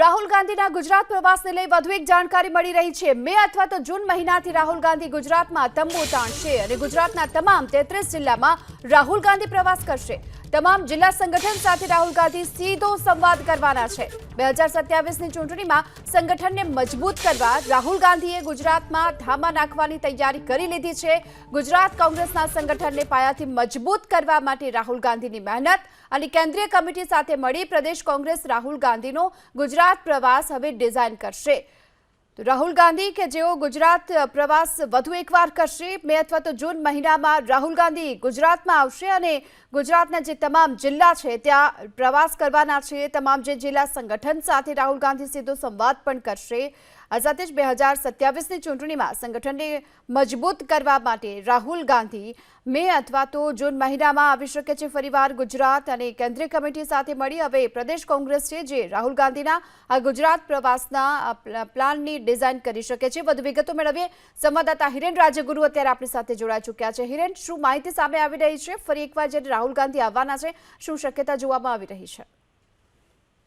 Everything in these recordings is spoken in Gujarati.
રાહુલ ગાંધીના ગુજરાત પ્રવાસને લઈ વધુ એક જાણકારી મળી રહી છે। મે અથવા તો જૂન મહિનાથી રાહુલ ગાંધી ગુજરાતમાં તંબુ તાણશે અને ગુજરાતના તમામ 33 જિલ્લામાં રાહુલ ગાંધી પ્રવાસ કરશે। તમામ જિલ્લા સંગઠન સાથે રાહુલ ગાંધી સીધો સંવાદ કરવાના છે। 2027ની ચૂંટણીમાં સંગઠનને મજબૂત કરવા રાહુલ ગાંધીએ ગુજરાતમાં ધામા નાખવાની તૈયારી કરી લીધી છે। ગુજરાત કોંગ્રેસના સંગઠનને પાયાથી મજબૂત કરવા માટે રાહુલ ગાંધીની મહેનત અને કેન્દ્રીય કમિટી સાથે મળી પ્રદેશ કોંગ્રેસ રાહુલ ગાંધીનો ગુજરાત પ્રવાસ હવે ડિઝાઇન કરશે। તો રાહુલ ગાંધી કે જેઓ ગુજરાત પ્રવાસ વધુ એકવાર કરશે। મે અથવા તો જૂન મહિનામાં રાહુલ ગાંધી ગુજરાતમાં આવશે અને ગુજરાતના જે તમામ જિલ્લા છે ત્યાં પ્રવાસ કરવાના છે। તમામ જે જિલ્લા સંગઠન સાથે રાહુલ ગાંધી સીધો સંવાદ પણ કરશે। આ સાથે જ 2027ની ચૂંટણીમાં સંગઠનને મજબૂત કરવા માટે રાહુલ ગાંધી મે અથવા તો જૂન મહિનામાં આવી શકે છે ફરીવાર ગુજરાત અને કેન્દ્રીય કમિટી સાથે મળી હવે પ્રદેશ કોંગ્રેસ છે જે રાહુલ ગાંધીના આ ગુજરાત પ્રવાસના પ્લાનની ડિઝાઇન કરી શકે છે। વધુ વિગતો મેળવીએ સંવાદદાતા હિરેન રાજગુરુ અત્યારે આપણી સાથે જોડાઈ ચૂક્યા છે। હિરેન, શું માહિતી સામે આવી રહી છે? ફરી એકવાર જ્યારે રાહુલ ગાંધી આવવાના છે, શું શક્યતા જોવામાં આવી રહી છે?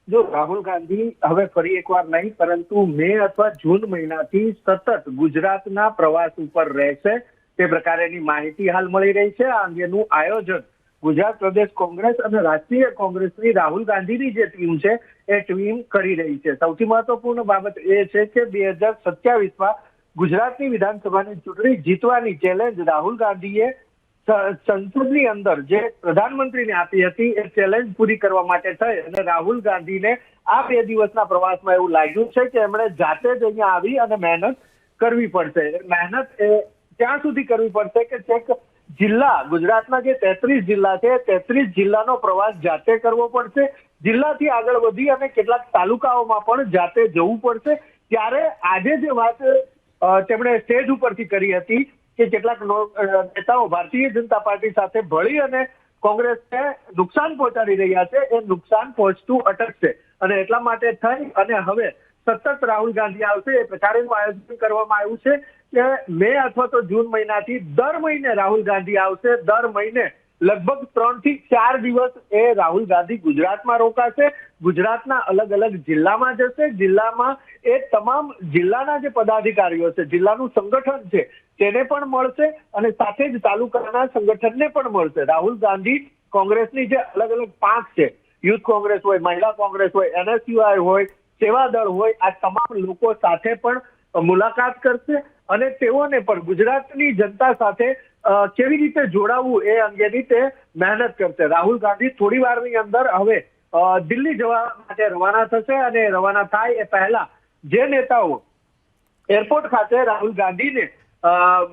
જો રાહુલ ગાંધી હવે ફરી એકવાર નહીં પરંતુ મે અથવા જૂન મહિનાથી સતત ગુજરાતના પ્રવાસ ઉપર રહેશે તે પ્રકારેની માહિતી હાલ મળી રહી છે। આ અંગેનું આયોજન ગુજરાત પ્રદેશ કોંગ્રેસ અને રાષ્ટ્રીય કોંગ્રેસની રાહુલ ગાંધીની જે ટીમ છે એ ટીમ કરી રહી છે। સૌથી મહત્વપૂર્ણ બાબત એ છે કે 2027માં ગુજરાતની વિધાનસભાની ચૂંટણી જીતવાની ચેલેન્જ રાહુલ ગાંધીએ સંસદની અંદર જે પ્રધાનમંત્રીને આપી હતી એ ચેલેન્જ પૂરી કરવા માટે થઈ અને રાહુલ ગાંધીને આ 2 દિવસના પ્રવાસમાં એવું લાગ્યું છે કે એમણે જાતે જ અહીંયા આવી અને મહેનત કરવી પડશે। મહેનત એ ત્યાં સુધી કરવી પડશે કે છેક જિલ્લા ગુજરાતના જે 33 જિલ્લા છે 33 જિલ્લાનો પ્રવાસ જાતે કરવો પડશે। જિલ્લાથી આગળ વધી અને કેટલાક તાલુકાઓમાં પણ જાતે જવું પડશે। ત્યારે આજે જે વાત તેમણે સ્ટેજ ઉપરથી કરી હતી કે કેટલાક નેતાઓ ભારતીય જનતા પાર્ટી સાથે ભળી અને કોંગ્રેસને નુકસાન પહોંચાડી રહ્યા છે એ નુકસાન પહોંચતું અટકશે અને એટલા માટે થઈ અને હવે સતત રાહુલ ગાંધી આવશે એ પ્રકારેનું આયોજન કરવામાં આવ્યું છે કે મે અથવા તો જૂન મહિનાથી દર મહિને રાહુલ ગાંધી આવશે। દર મહિને લગભગ 3 થી 4 દિવસ એ રાહુલ ગાંધી ગુજરાતમાં રોકાશે। ગુજરાતના અલગ અલગ જિલ્લામાં જશે। જિલ્લામાં એ તમામ જિલ્લાના જે પદાધિકારીઓ છે જિલ્લાનું સંગઠન છે તેને પણ મળશે અને સાથે જ તાલુકાના સંગઠનને પણ મળશે। રાહુલ ગાંધી કોંગ્રેસની જે અલગ અલગ પાંખ છે યુથ કોંગ્રેસ હોય, મહિલા કોંગ્રેસ હોય, NSUI હોય, સેવાદળ હોય, આ તમામ લોકો સાથે પણ મુલાકાત કરશે અને તેઓને પણ ગુજરાતની જનતા સાથે કેવી રીતે જોડાવવું એ અંગેની તે મહેનત કરશે। રાહુલ ગાંધી થોડી વારની અંદર હવે દિલ્હી જવા માટે રવાના થશે અને રવાના થાય એ પહેલા જે નેતાઓ એરપોર્ટ ખાતે રાહુલ ગાંધીને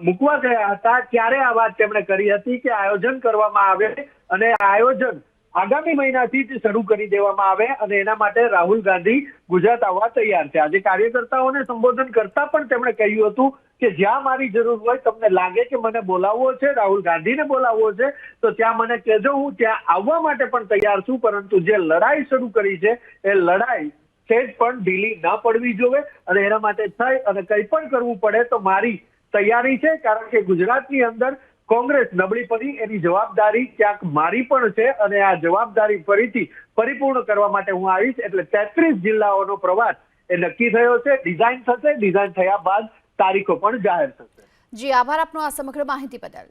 મૂકવા ગયા હતા ત્યારે આ વાત તેમણે કરી હતી કે આયોજન કરવામાં આવે અને આયોજન આગામી મહિનાથી જ શરૂ કરી દેવામાં આવે અને એના માટે રાહુલ ગાંધી ગુજરાત આવવા તૈયાર છે। આજે કાર્યકર્તાઓને સંબોધન કરતા પણ તેમણે કહ્યું હતું કે જ્યાં મારી જરૂર હોય તમને લાગે કે મને બોલાવવો છે, રાહુલ ગાંધીને બોલાવવો છે તો ત્યાં મને કહેજો, હું ત્યાં આવવા માટે પણ તૈયાર છું। પરંતુ જે લડાઈ શરૂ કરી છે એ લડાઈ સેજ પણ ઢીલી ન પડવી જોઈએ અને એના માટે થઈ અને કંઈ પણ કરવું પડે તો મારી તૈયારી છે કારણ કે ગુજરાતની અંદર કોંગ્રેસ નબળી પડી એની જવાબદારી ક્યાંક મારી પણ છે અને આ જવાબદારી ફરીથી પરિપૂર્ણ કરવા માટે હું આવીશ। એટલે 33 જિલ્લાઓનો પ્રવાસ એ નક્કી થયો છે, ડિઝાઇન થશે, ડિઝાઇન થયા બાદ તારીખો પણ જાહેર થશે। જી, આભાર આપનો આ સમગ્ર માહિતી બદલ।